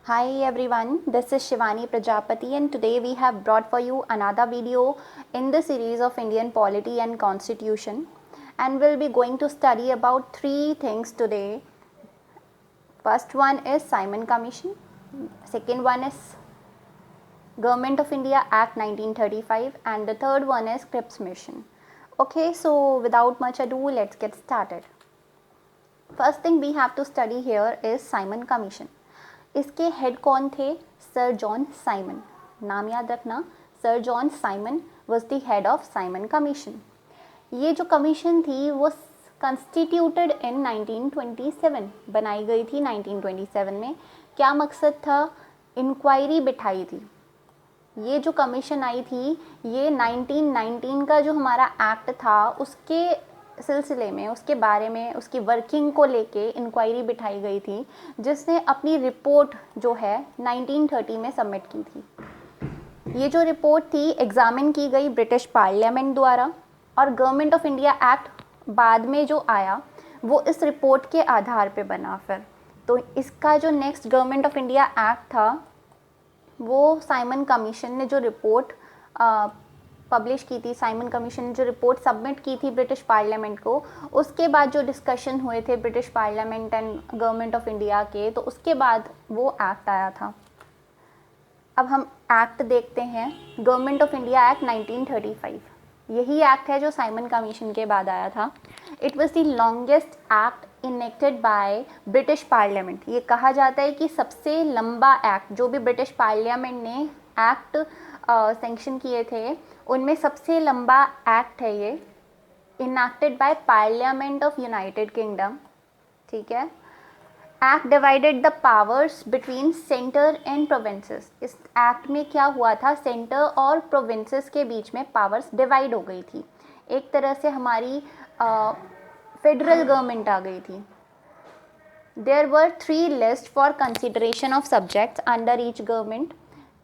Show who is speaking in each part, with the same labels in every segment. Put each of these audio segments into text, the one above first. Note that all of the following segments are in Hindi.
Speaker 1: Hi everyone, this is Shivani Prajapati and today we have brought for you another video in the series of Indian polity and constitution, and we'll be going to study about three things today. First one is Simon Commission, second one is Government of India Act 1935 and the third one is Cripps Mission. Okay, so without much ado, let's get started. First thing we have to study here is Simon Commission. इसके हेड कौन थे? Sir John Simon. नाम याद रखना, sir John Simon was the head of Simon commission. ये जो कमीशन थी वो कंस्टिट्यूटेड इन 1927, बनाई गई थी 1927 में. क्या मकसद था? इंक्वायरी बिठाई थी. ये जो कमीशन आई थी ये 1919 का जो हमारा एक्ट था उसके सिलसिले में, उसके बारे में, उसकी वर्किंग को लेके इंक्वायरी बिठाई गई थी, जिसने अपनी रिपोर्ट जो है 1930 में सबमिट की थी. ये जो रिपोर्ट थी एग्ज़ामिन की गई ब्रिटिश पार्लियामेंट द्वारा, और गवर्नमेंट ऑफ इंडिया एक्ट बाद में जो आया वो इस रिपोर्ट के आधार पे बना. फिर तो इसका जो next government of India act था वो साइमन कमीशन ने जो रिपोर्ट पब्लिश की थी, साइमन कमीशन ने जो रिपोर्ट सबमिट की थी ब्रिटिश पार्लियामेंट को, उसके बाद जो डिस्कशन हुए थे British parliament and government of India के, तो उसके बाद वो एक्ट आया था. अब हम एक्ट देखते हैं, गवर्नमेंट ऑफ इंडिया एक्ट 1935. यही एक्ट है जो साइमन कमीशन के बाद आया था. It was the longest act enacted by British parliament. ये कहा जाता है कि सबसे लंबा एक्ट जो भी ब्रिटिश पार्लियामेंट ने एक्ट सेंक्शन किए थे उनमें सबसे लंबा एक्ट है ये, enacted by parliament of United kingdom. ठीक है. Act divided the powers between centre and provinces. इस एक्ट में क्या हुआ था, सेंटर और प्रोविंसेस के बीच में पावर्स डिवाइड हो गई थी. एक तरह से हमारी फेडरल गवर्नमेंट आ गई थी. There were 3 list for consideration of subjects under each government.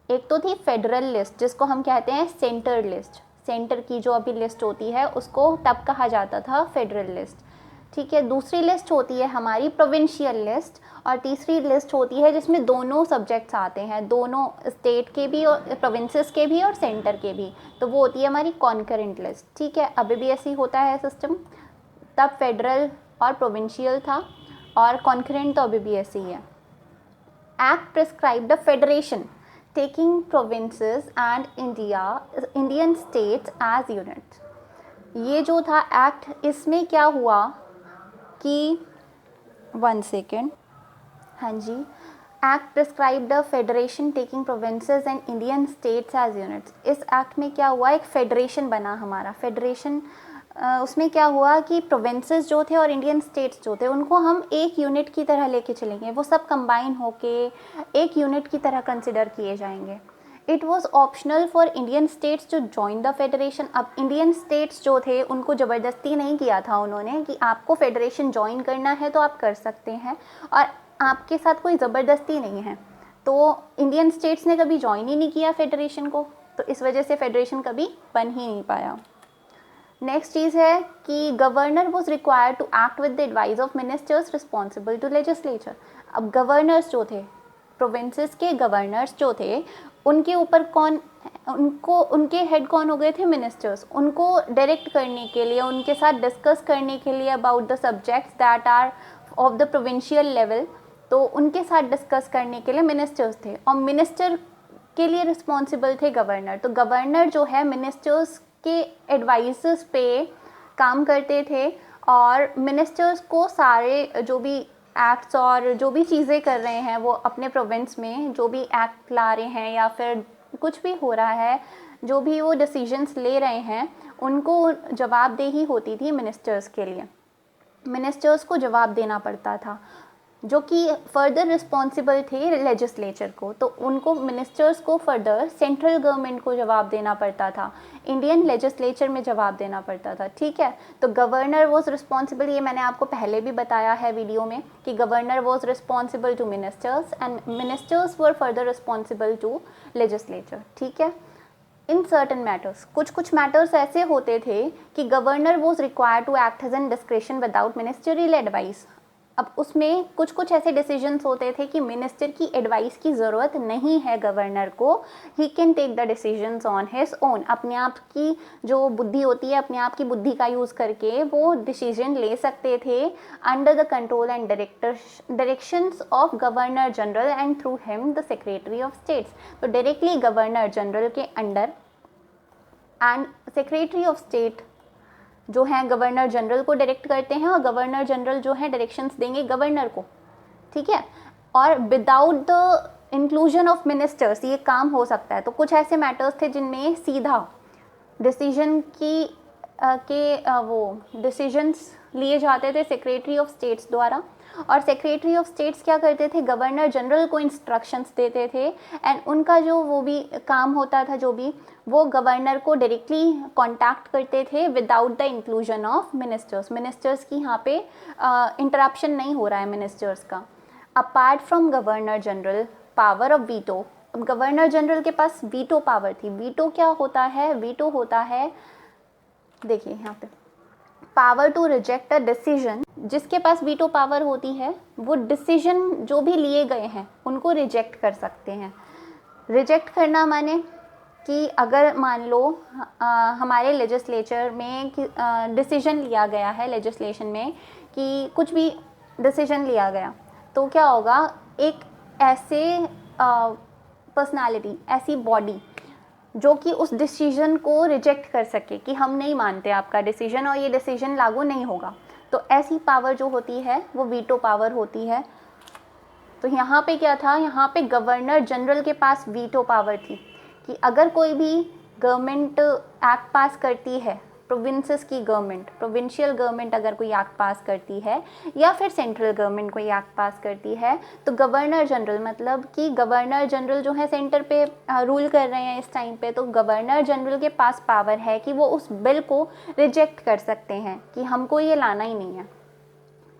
Speaker 1: एक तो थी फेडरल लिस्ट जिसको हम कहते हैं सेंटर लिस्ट. सेंटर की जो अभी लिस्ट होती है उसको तब कहा जाता था फेडरल लिस्ट. ठीक है. दूसरी लिस्ट होती है हमारी प्रोविंशियल लिस्ट, और तीसरी लिस्ट होती है जिसमें दोनों सब्जेक्ट्स आते हैं, दोनों स्टेट के भी और प्रोविंसेस के भी और सेंटर के भी, तो वो होती है हमारी कॉन्करेंट लिस्ट. ठीक है. अभी भी ऐसे ही होता है सिस्टम. तब फेडरल और प्रोविंशियल था और कॉन्करेंट तो अभी भी ऐसे ही है. Act prescribe the federation taking provinces and Indian states as units. ये जो था एक्ट, इसमें क्या हुआ कि 1 सेकेंड, हाँ जी, act prescribe the federation taking provinces and Indian states as units. इस एक्ट में क्या हुआ, एक फेडरेशन बना हमारा. फेडरेशन उसमें क्या हुआ कि प्रोविंसेस जो थे और इंडियन स्टेट्स जो थे उनको हम एक यूनिट की तरह लेके चलेंगे. वो सब कंबाइन होके एक यूनिट की तरह कंसिडर किए जाएंगे. It was optional for Indian states to join the federation. अब इंडियन स्टेट्स जो थे उनको ज़बरदस्ती नहीं किया था उन्होंने कि आपको फेडरेशन ज्वाइन करना है तो आप कर सकते हैं, और आपके साथ कोई ज़बरदस्ती नहीं है. तो इंडियन स्टेट्स ने कभी ज्वाइन ही नहीं किया फेडरेशन को, तो इस वजह से फेडरेशन कभी बन ही नहीं पाया. नेक्स्ट चीज़ है कि governor was required to act with the advice of ministers responsible to legislature. अब गवर्नर्स जो थे, प्रोविंसेस के गवर्नर्स जो थे, उनके ऊपर कौन, उनके हेड कौन हो गए थे? मिनिस्टर्स. उनको डायरेक्ट करने के लिए, उनके साथ डिस्कस करने के लिए about the subjects that are of the provincial level, तो उनके साथ डिस्कस करने के लिए मिनिस्टर्स थे, और मिनिस्टर के लिए रिस्पॉन्सिबल थे गवर्नर. तो गवर्नर जो है मिनिस्टर्स के एडवाइसेस पे काम करते थे, और मिनिस्टर्स को सारे जो भी एक्ट्स और जो भी चीज़ें कर रहे हैं वो अपने प्रोविंस में जो भी एक्ट ला रहे हैं या फिर कुछ भी हो रहा है, जो भी वो डिसीजंस ले रहे हैं, उनको जवाबदेही होती थी मिनिस्टर्स के लिए. मिनिस्टर्स को जवाब देना पड़ता था, जो कि फर्दर रिस्पॉन्सिबल थे लेजिस्लेचर को. तो उनको मिनिस्टर्स को फर्दर सेंट्रल गवर्नमेंट को जवाब देना पड़ता था, इंडियन लेजिस्लेचर में जवाब देना पड़ता था. ठीक है. तो गवर्नर वॉज रिस्पॉन्सिबल, ये मैंने आपको पहले भी बताया है वीडियो में कि governor was responsible to ministers and ministers were further responsible to legislature. ठीक है. इन सर्टन मैटर्स, कुछ मैटर्स ऐसे होते थे कि governor was required to act as an discretion without ministerial advice. अब उसमें कुछ कुछ ऐसे डिसीजंस होते थे कि मिनिस्टर की एडवाइस की ज़रूरत नहीं है गवर्नर को, he can take the decisions on his own, अपने आप की जो बुद्धि होती है, अपने आप की बुद्धि का यूज़ करके वो डिसीजन ले सकते थे under the control and directions of governor general and through him the secretary of states. तो डायरेक्टली गवर्नर जनरल के under and secretary of state जो हैं गवर्नर जनरल को डायरेक्ट करते हैं और गवर्नर जनरल जो है डायरेक्शंस देंगे गवर्नर को, ठीक है। और without the inclusion of ministers ये काम हो सकता है। तो कुछ ऐसे मैटर्स थे जिनमें सीधा डिसीजन वो डिसीजंस लिए जाते थे सेक्रेटरी ऑफ स्टेट्स द्वारा, और सेक्रेटरी ऑफ स्टेट्स क्या करते थे, गवर्नर जनरल को इंस्ट्रक्शंस देते थे एंड उनका जो वो भी काम होता था, जो भी वो गवर्नर को डायरेक्टली कांटेक्ट करते थे without the inclusion of ministers. Ministers की यहाँ पे इंटरप्शन नहीं हो रहा है मिनिस्टर्स का। Apart from governor general power of veto, अब गवर्नर जनरल के पास वीटो पावर थी। वीटो क्या होता है, वीटो होता है, देखिए यहाँ पे, power to reject a decision. जिसके पास वीटो पावर होती है वो डिसीजन जो भी लिए गए हैं उनको रिजेक्ट कर सकते हैं। रिजेक्ट करना माने कि अगर मान लो हमारे लेजिस्लेचर में डिसीजन लिया गया है, लेजिस्लेशन में कि कुछ भी डिसीजन लिया गया, तो क्या होगा, एक ऐसे पर्सनालिटी, ऐसी बॉडी जो कि उस डिसीजन को रिजेक्ट कर सके कि हम नहीं मानते आपका डिसीजन और ये डिसीजन लागू नहीं होगा, तो ऐसी पावर जो होती है वो वीटो पावर होती है। तो यहाँ पे क्या था, यहाँ पे गवर्नर जनरल के पास वीटो पावर थी कि अगर कोई भी गवर्नमेंट एक्ट पास करती है, प्रोविंसेस की गवर्नमेंट, प्रोविंशियल गवर्नमेंट अगर कोई एक्ट पास करती है या फिर सेंट्रल गवर्नमेंट कोई एक्ट पास करती है, तो गवर्नर जनरल, मतलब कि गवर्नर जनरल जो है सेंटर पे रूल कर रहे हैं इस टाइम पे, तो गवर्नर जनरल के पास पावर है कि वो उस बिल को रिजेक्ट कर सकते हैं कि हमको ये लाना ही नहीं है,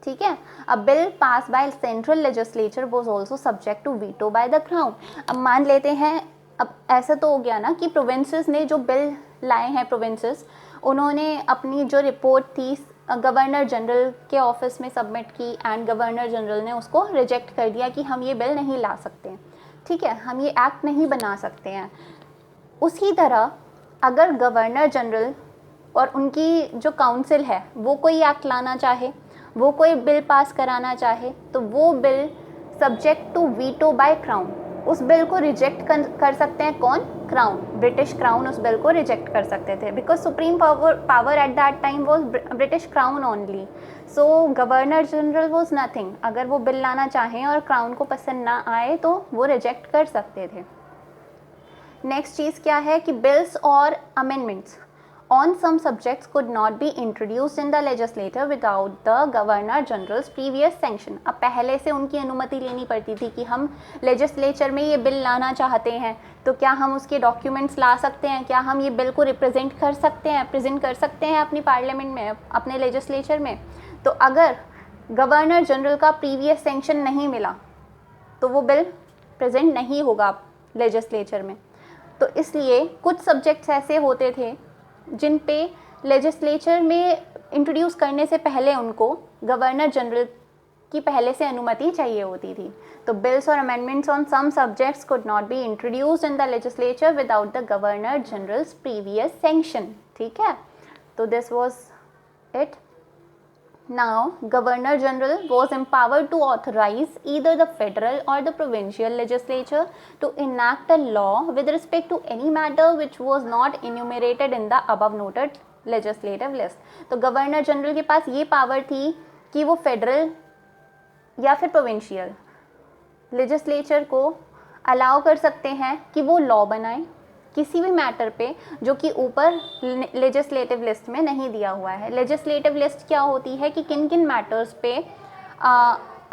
Speaker 1: ठीक है। A bill pass by central legislature was also subject to veto by the crown. अब मान लेते हैं, अब ऐसा तो हो गया ना कि प्रोविंसेस ने जो बिल लाए हैं, प्रोविंसेस उन्होंने अपनी जो रिपोर्ट थी गवर्नर जनरल के ऑफिस में सबमिट की एंड गवर्नर जनरल ने उसको रिजेक्ट कर दिया कि हम ये बिल नहीं ला सकते हैं, ठीक है, हम ये एक्ट नहीं बना सकते हैं। उसी तरह अगर गवर्नर जनरल और उनकी जो काउंसिल है वो कोई एक्ट लाना चाहे, वो कोई बिल पास कराना चाहे, तो वो bill subject to veto by crown, उस बिल को रिजेक्ट कर सकते हैं कौन, क्राउन, ब्रिटिश क्राउन उस बिल को रिजेक्ट कर सकते थे, because supreme power at that time was British crown only. So governor general was nothing. अगर वो बिल लाना चाहें और क्राउन को पसंद ना आए तो वो रिजेक्ट कर सकते थे। नेक्स्ट चीज़ क्या है कि बिल्स और amendments on some subjects could not be introduced in the legislature without the governor general's previous sanction। अब पहले से उनकी अनुमति लेनी पड़ती थी कि हम लेजिस्लेचर में ये बिल लाना चाहते हैं, तो क्या हम उसके डॉक्यूमेंट्स ला सकते हैं, क्या हम ये बिल को रिप्रेजेंट कर सकते हैं, प्रेजेंट कर सकते हैं अपनी पार्लियामेंट में, अपने लेजिस्लेचर में। तो अगर गवर्नर जनरल का प्रीवियस सेंक्शन नहीं मिला तो वो बिल प्रेजेंट नहीं होगा लेजिस्लेचर में। तो इसलिए कुछ सब्जेक्ट्स ऐसे होते थे जिन पे लेजिस्लेचर में इंट्रोड्यूस करने से पहले उनको गवर्नर जनरल की पहले से अनुमति चाहिए होती थी। तो बिल्स और amendments on some subjects could not be introduced in the legislature without the governor general's previous sanction, ठीक है। तो this was it. Now, Governor General was empowered to authorize either the federal or the provincial legislature to enact a law with respect to any matter which was not enumerated in the above noted legislative list। तो गवर्नर जनरल के पास ये पावर थी कि वो फेडरल या फिर प्रोविंशियल लेजिस्लेचर को अलाउ कर सकते हैं कि वो लॉ बनाए किसी भी मैटर पे जो कि ऊपर लेजिस्लेटिव लिस्ट में नहीं दिया हुआ है। लेजिस्लेटिव लिस्ट क्या होती है कि किन किन मैटर्स पे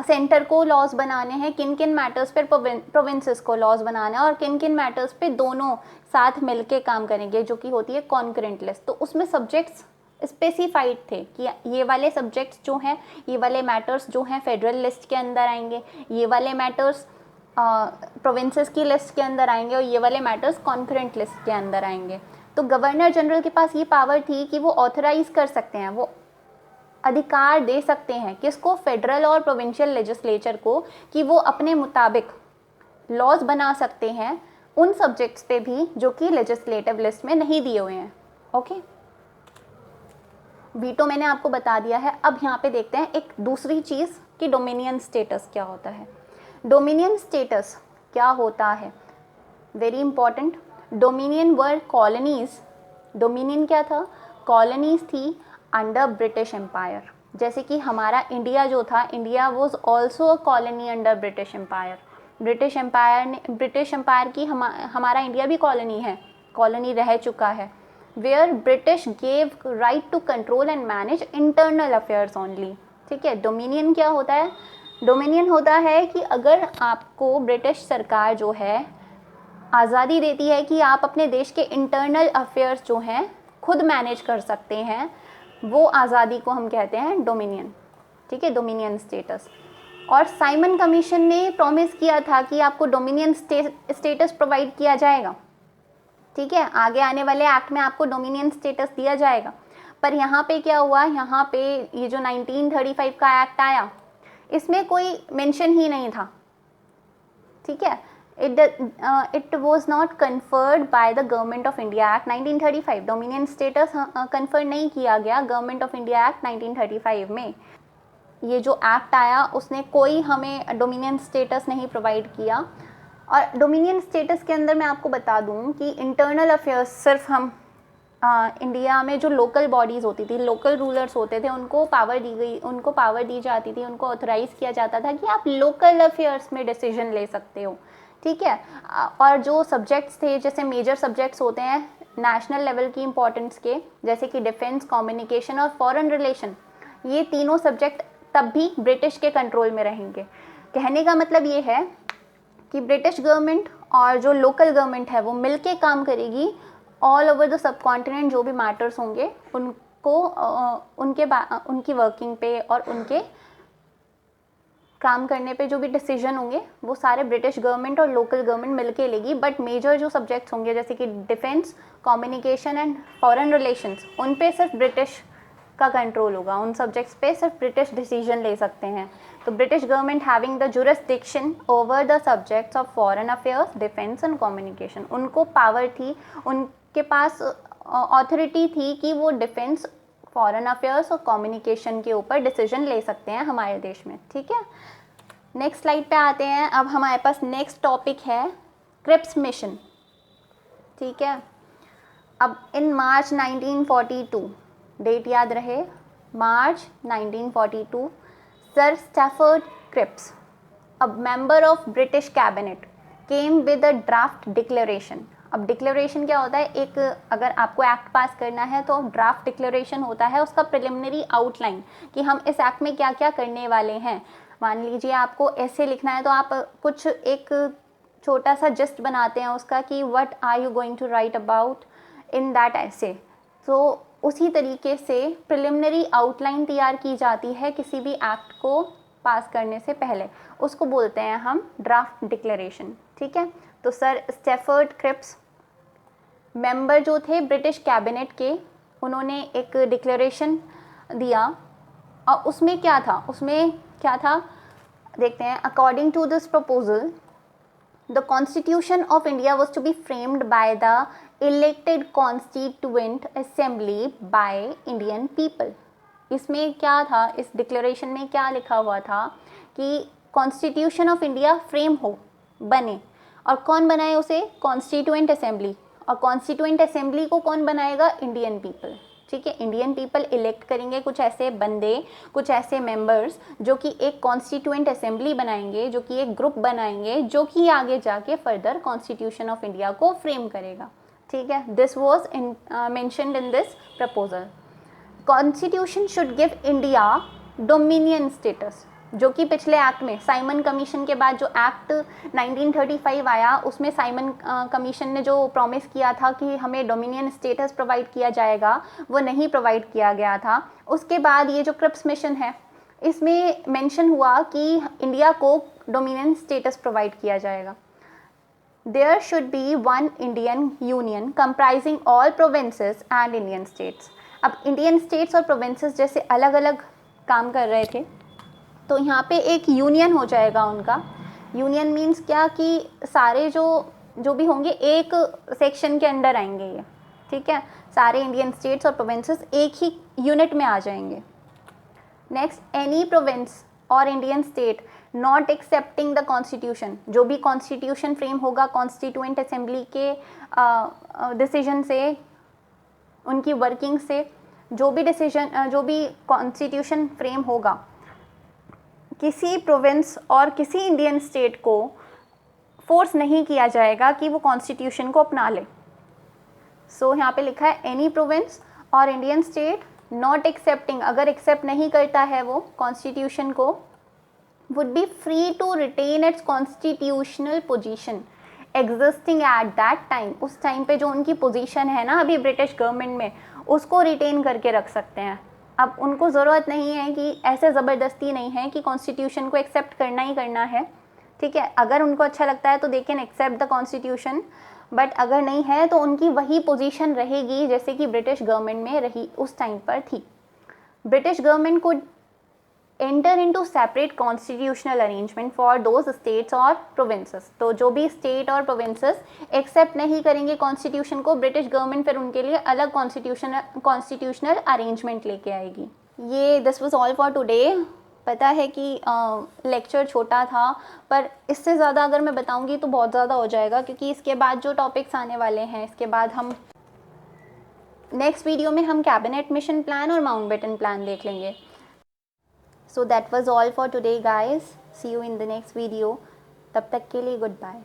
Speaker 1: सेंटर को लॉज बनाने हैं, किन किन मैटर्स पे प्रोविंसेस को लॉज बनाना है और किन किन मैटर्स पे दोनों साथ मिलके काम करेंगे, जो कि होती है कॉन्करेंट लिस्ट। तो उसमें सब्जेक्ट्स स्पेसिफाइड थे कि ये वाले सब्जेक्ट्स जो हैं, ये वाले मैटर्स जो हैं फेडरल लिस्ट के अंदर आएंगे, ये वाले मैटर्स प्रोविंसेस की लिस्ट के अंदर आएंगे और ये वाले मैटर्स कॉन्करेंट लिस्ट के अंदर आएंगे। तो गवर्नर जनरल के पास ये पावर थी कि वो ऑथराइज कर सकते हैं, वो अधिकार दे सकते हैं, किसको, फेडरल और प्रोविंशियल लेजिस्लेचर को, कि वो अपने मुताबिक लॉज बना सकते हैं उन सब्जेक्ट्स पे भी जो कि लेजिस्लेटिव लिस्ट में नहीं दिए हुए हैं। ओके, वीटो मैंने आपको बता दिया है। अब यहाँ पे देखते हैं एक दूसरी चीज़ कि डोमिनियन स्टेटस क्या होता है। डोमिनियन स्टेटस क्या होता है, very important. Dominion word colonies, dominion क्या था, कॉलोनीज थी अंडर ब्रिटिश एम्पायर। जैसे कि हमारा इंडिया जो था, India was also a colony under British empire. British empire की हमारा इंडिया भी कॉलोनी है, कॉलोनी रह चुका है। Where British gave right to control and manage internal affairs only. ठीक है, डोमिनियन क्या होता है, डोमिनियन होता है कि अगर आपको ब्रिटिश सरकार जो है आज़ादी देती है कि आप अपने देश के इंटरनल अफेयर्स जो हैं खुद मैनेज कर सकते हैं, वो आज़ादी को हम कहते हैं डोमिनियन। ठीक है, डोमिनियन स्टेटस। और साइमन कमीशन ने प्रॉमिस किया था कि आपको डोमिनियन स्टेटस प्रोवाइड किया जाएगा। ठीक है, आगे आने वाले एक्ट में आपको डोमिनियन स्टेटस दिया जाएगा। पर यहाँ पे क्या हुआ, यहाँ पे ये जो 1935 का एक्ट आया, इसमें कोई मेंशन ही नहीं था। ठीक है, it was not conferred by the Government of India Act 1935। Dominion status confer नहीं किया गया गवर्नमेंट ऑफ इंडिया एक्ट 1935 में। ये जो एक्ट आया उसने कोई हमें डोमिनियन स्टेटस नहीं प्रोवाइड किया। और डोमिनियन स्टेटस के अंदर मैं आपको बता दूं कि इंटरनल अफेयर्स सिर्फ हम इंडिया में जो लोकल बॉडीज़ होती थी, लोकल रूलर्स होते थे, उनको पावर दी जाती थी, उनको ऑथराइज़ किया जाता था कि आप लोकल अफेयर्स में डिसीजन ले सकते हो। ठीक है, और जो सब्जेक्ट्स थे, जैसे मेजर सब्जेक्ट्स होते हैं नेशनल लेवल की इंपॉर्टेंस के, जैसे कि डिफेंस, कम्युनिकेशन और फॉरेन रिलेशन, ये तीनों सब्जेक्ट तब भी ब्रिटिश के कंट्रोल में रहेंगे। कहने का मतलब ये है कि ब्रिटिश गवर्नमेंट और जो लोकल गवर्नमेंट है वो मिलके काम करेगी। All over the sub continent जो भी मैटर्स होंगे उनको उनकी वर्किंग पे और उनके काम करने पे जो भी डिसीजन होंगे वो सारे ब्रिटिश गवर्नमेंट और लोकल गवर्नमेंट मिलके लेगी। बट मेजर जो सब्जेक्ट्स होंगे जैसे कि defence, communication and foreign relations, उन पे सिर्फ ब्रिटिश का कंट्रोल होगा। उन सब्जेक्ट्स पे सिर्फ ब्रिटिश डिसीजन ले सकते हैं। तो British government having the jurisdiction over the subjects of foreign affairs, defence and communication, उनको पावर थी, उनके पास अथॉरिटी थी कि वो डिफेंस, फॉरेन अफेयर्स और कम्युनिकेशन के ऊपर डिसीजन ले सकते हैं हमारे देश में। ठीक है, नेक्स्ट स्लाइड पे आते हैं। अब हमारे पास नेक्स्ट टॉपिक है क्रिप्स मिशन। ठीक है, अब इन मार्च 1942, डेट याद रहे, March 1942, sir Stafford Cripps, a member of British cabinet, came with a draft declaration. अब डिक्लेरेशन क्या होता है, एक अगर आपको एक्ट पास करना है तो ड्राफ्ट डिक्लेरेशन होता है उसका प्रिलिमिनरी आउटलाइन कि हम इस एक्ट में क्या क्या करने वाले हैं। मान लीजिए आपको ऐसे लिखना है तो आप कुछ एक छोटा सा जस्ट बनाते हैं उसका कि what are you going to write about in that essay. तो उसी तरीके से प्रिलिमिनरी आउटलाइन तैयार की जाती है किसी भी एक्ट को पास करने से पहले, उसको बोलते हैं हम ड्राफ्ट डिक्लेरेशन। ठीक है, तो सर स्टैफर्ड क्रिप्स मेंबर जो थे ब्रिटिश कैबिनेट के, उन्होंने एक डिक्लेरेशन दिया और उसमें क्या था देखते हैं। According to this proposal the constitution of India was to be framed by the elected constituent assembly by Indian people. इसमें क्या था, इस डिक्लेरेशन में क्या लिखा हुआ था कि कॉन्स्टिट्यूशन ऑफ इंडिया फ्रेम बने, और कौन बनाए उसे, कॉन्स्टिट्यूएंट असेंबली। और कॉन्स्टिट्यूएंट असेंबली को कौन बनाएगा, इंडियन पीपल। ठीक है, इंडियन पीपल इलेक्ट करेंगे कुछ ऐसे बंदे, कुछ ऐसे मेंबर्स जो कि एक कॉन्स्टिट्यूएंट असेंबली बनाएंगे, जो कि एक ग्रुप बनाएंगे, जो कि आगे जाके फर्दर कॉन्स्टिट्यूशन ऑफ इंडिया को फ्रेम करेगा। ठीक है, this was mentioned in this proposal. Constitution should give India dominion status, जो कि पिछले एक्ट में साइमन कमीशन के बाद जो एक्ट 1935 आया उसमें साइमन कमीशन ने जो प्रॉमिस किया था कि हमें डोमिनियन स्टेटस प्रोवाइड किया जाएगा, वो नहीं प्रोवाइड किया गया था। उसके बाद ये जो क्रिप्स मिशन है इसमें मेंशन हुआ कि इंडिया को डोमिनियन स्टेटस प्रोवाइड किया जाएगा। There should be one Indian union comprising all provinces and Indian states. अब इंडियन स्टेट्स और प्रोविंसेस जैसे अलग अलग काम कर रहे थे। तो यहाँ पे एक यूनियन हो जाएगा उनका। यूनियन मीन्स क्या कि सारे जो भी होंगे एक सेक्शन के अंडर आएंगे ये, ठीक है। सारे इंडियन स्टेट्स और प्रोविंसेस एक ही यूनिट में आ जाएंगे। नेक्स्ट, एनी प्रोविंस और Indian state not accepting the constitution, जो भी कॉन्स्टिट्यूशन फ्रेम होगा कॉन्स्टिट्यूएंट असेंबली के डिसीजन से, उनकी वर्किंग से, जो भी कॉन्स्टिट्यूशन फ्रेम होगा, किसी प्रोविंस और किसी इंडियन स्टेट को फोर्स नहीं किया जाएगा कि वो कॉन्स्टिट्यूशन को अपना ले। सो यहाँ पे लिखा है एनी प्रोविंस और इंडियन स्टेट नॉट एक्सेप्टिंग, अगर एक्सेप्ट नहीं करता है वो कॉन्स्टिट्यूशन को, would be free to retain its constitutional position existing at that time. उस टाइम पे जो उनकी पोजीशन है ना अभी ब्रिटिश गवर्नमेंट में, उसको रिटेन करके रख सकते हैं। अब उनको ज़रूरत नहीं है कि ऐसे ज़बरदस्ती नहीं है कि कॉन्स्टिट्यूशन को एक्सेप्ट करना ही करना है, ठीक है। अगर उनको अच्छा लगता है तो they can accept the constitution, but अगर नहीं है तो उनकी वही पोजीशन रहेगी जैसे कि ब्रिटिश गवर्नमेंट में रही उस टाइम पर थी। ब्रिटिश गवर्नमेंट को enter into separate constitutional arrangement for those states और प्रोविंसेस। तो जो भी स्टेट और प्रोविंसेस एक्सेप्ट नहीं करेंगे कॉन्स्टिट्यूशन को, ब्रिटिश गवर्नमेंट फिर उनके लिए अलग कॉन्स्टिट्यूशनल अरेंजमेंट लेके आएगी। ये this was all for today. पता है कि लेक्चर छोटा था, पर इससे ज़्यादा अगर मैं बताऊंगी तो बहुत ज़्यादा हो जाएगा, क्योंकि इसके बाद जो टॉपिक्स आने वाले हैं, इसके बाद हम नेक्स्ट वीडियो में हम कैबिनेट मिशन प्लान और माउंटबेटन प्लान देख लेंगे। So that was all for today guys. See you in the next video. तब तक के लिए goodbye.